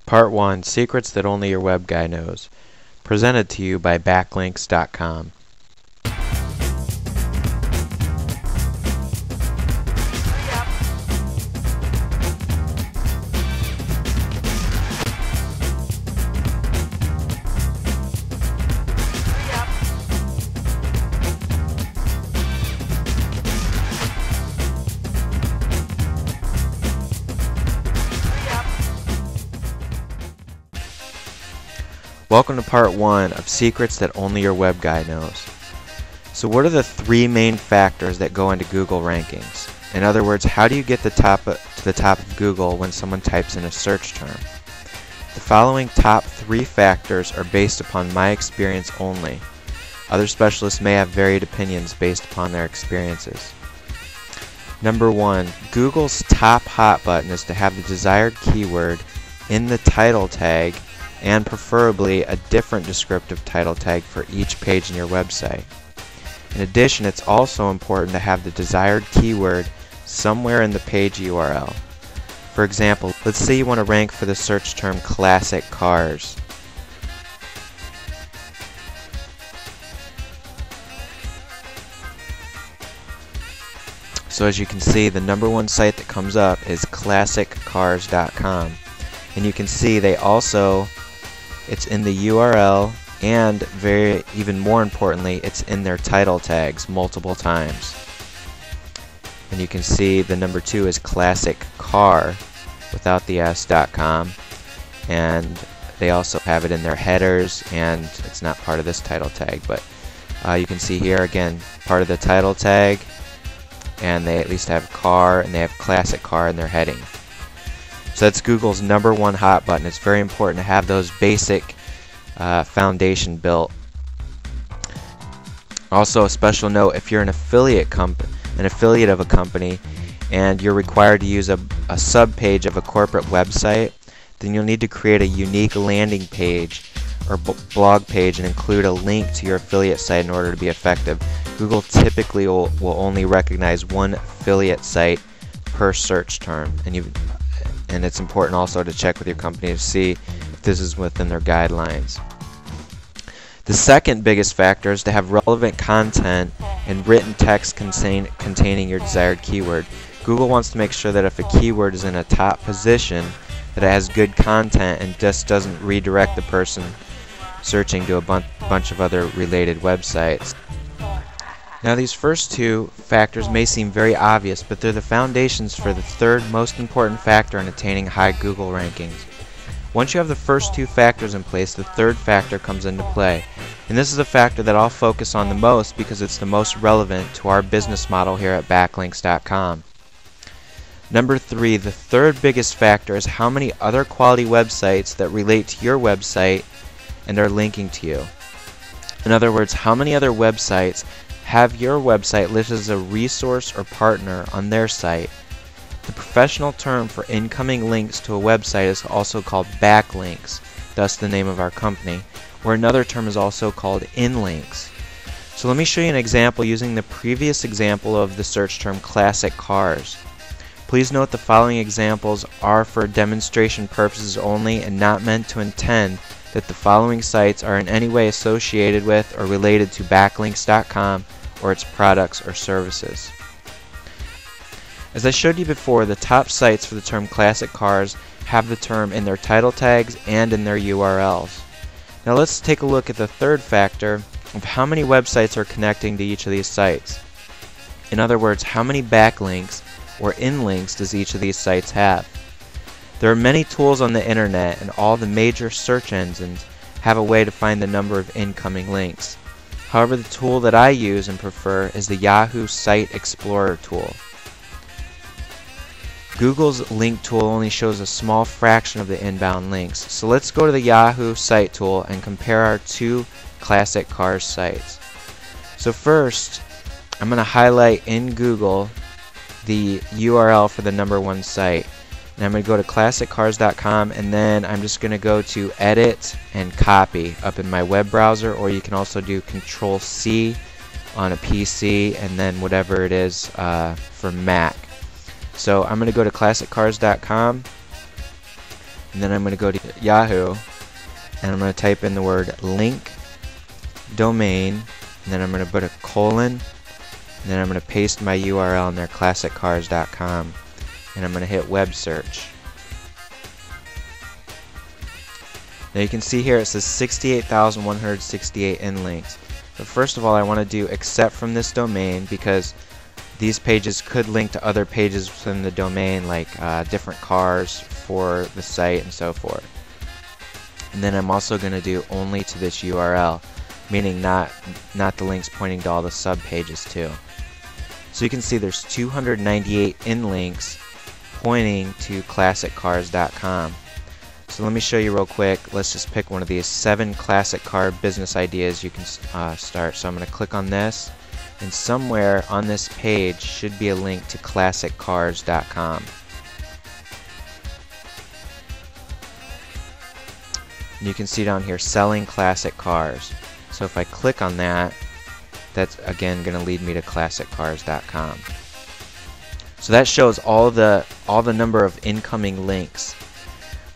Part 1, Secrets That Only Your Web Guy Knows. Presented to you by backlinks.com. Welcome to part 1 of Secrets That Only Your Web Guy Knows. So what are the three main factors that go into Google rankings? In other words, how do you get to the top of Google when someone types in a search term? The following top 3 factors are based upon my experience only. Other specialists may have varied opinions based upon their experiences. Number 1, Google's top hot button is to have the desired keyword in the title tag and preferably a different descriptive title tag for each page in your website. In addition, it's also important to have the desired keyword somewhere in the page URL. For example, let's say you want to rank for the search term classic cars. So as you can see, the #1 site that comes up is classiccars.com. And you can see it's in the URL, and even more importantly, it's in their title tags multiple times. And you can see the number 2 is classic car without the s.com, and they also have it in their headers, and it's not part of this title tag, but you can see here again part of the title tag, and they at least have car, and they have classic car in their heading. So that's Google's #1 hot button. It's very important to have those basic foundation built. Also, a special note: if you're an affiliate of a company, and you're required to use a sub-page of a corporate website, then you'll need to create a unique landing page or blog page and include a link to your affiliate site in order to be effective. Google typically will only recognize one affiliate site per search term, and it's important also to check with your company to see if this is within their guidelines. The second biggest factor is to have relevant content and written text containing your desired keyword. Google wants to make sure that if a keyword is in a top position, that it has good content and just doesn't redirect the person searching to a bunch of other related websites. Now, these first 2 factors may seem very obvious, but they're the foundations for the third most important factor in attaining high Google rankings. Once you have the first 2 factors in place, the third factor comes into play. And this is the factor that I'll focus on the most because it's the most relevant to our business model here at backlinks.com. Number 3, the third biggest factor is how many other quality websites that relate to your website and are linking to you. In other words, how many other websites have your website listed as a resource or partner on their site. The professional term for incoming links to a website is also called backlinks, thus the name of our company, or another term is also called inlinks. So let me show you an example using the previous example of the search term classic cars. Please note the following examples are for demonstration purposes only and not meant to intend that the following sites are in any way associated with or related to backlinks.com or its products or services. As I showed you before, the top sites for the term classic cars have the term in their title tags and in their URLs. Now let's take a look at the third factor of how many websites are connecting to each of these sites. In other words, how many backlinks or inlinks does each of these sites have? There are many tools on the internet, and all the major search engines have a way to find the number of incoming links. However, the tool that I use and prefer is the Yahoo Site Explorer tool. Google's link tool only shows a small fraction of the inbound links. So let's go to the Yahoo Site tool and compare our 2 classic cars sites. So first, I'm going to highlight in Google the URL for the #1 site. And I'm going to go to classiccars.com, and then I'm just going to go to edit and copy up in my web browser, or you can also do Control-C on a PC and then whatever it is for Mac. So I'm going to go to classiccars.com, and then I'm going to go to Yahoo, and I'm going to type in the word link domain, and then I'm going to put a colon, and then I'm going to paste my URL in there, classiccars.com, and I'm going to hit web search. Now you can see here it says 68,168 in links. But first of all, I want to do except from this domain, because these pages could link to other pages within the domain, like different cars for the site and so forth. And then I'm also going to do only to this URL, meaning not the links pointing to all the sub pages too. So you can see there's 298 in links pointing to classiccars.com. So let me show you real quick. Let's just pick one of these 7 classic car business ideas you can start. So I'm going to click on this, and somewhere on this page should be a link to classiccars.com. And you can see down here, selling classic cars. So if I click on that, that's again going to lead me to classiccars.com. So that shows all the number of incoming links.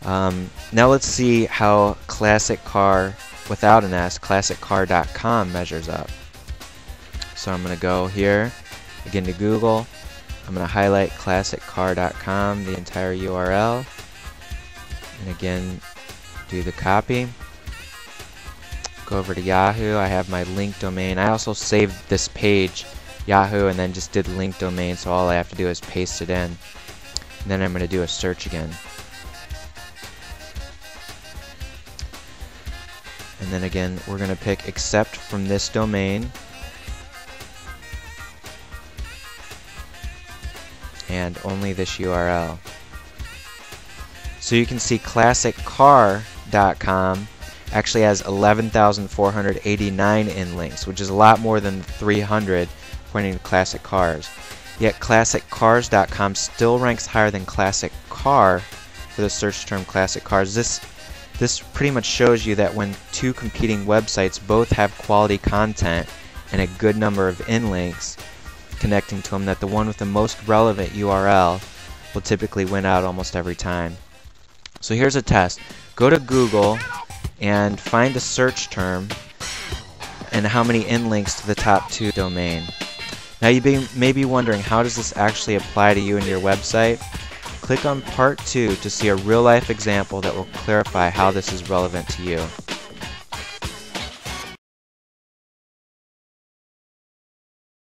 Now let's see how classic car without an S, classiccar.com measures up. So I'm going to go here again to Google. I'm going to highlight classiccar.com, the entire URL, and again do the copy. Go over to Yahoo. I have my link domain. I also saved this page Yahoo and then just did link domain, so all I have to do is paste it in, and then I'm going to do a search again. And then again, we're going to pick except from this domain, and only this URL. So you can see classiccar.com actually has 11,489 in links, which is a lot more than 300 pointing to classic cars. Yet classiccars.com still ranks higher than classic car for the search term classic cars. This pretty much shows you that when two competing websites both have quality content and a good number of in links connecting to them, that the one with the most relevant URL will typically win out almost every time. So here's a test. Go to Google and find a search term and how many in links to the top 2 domain. Now you may be wondering, how does this actually apply to you and your website? Click on part 2 to see a real-life example that will clarify how this is relevant to you.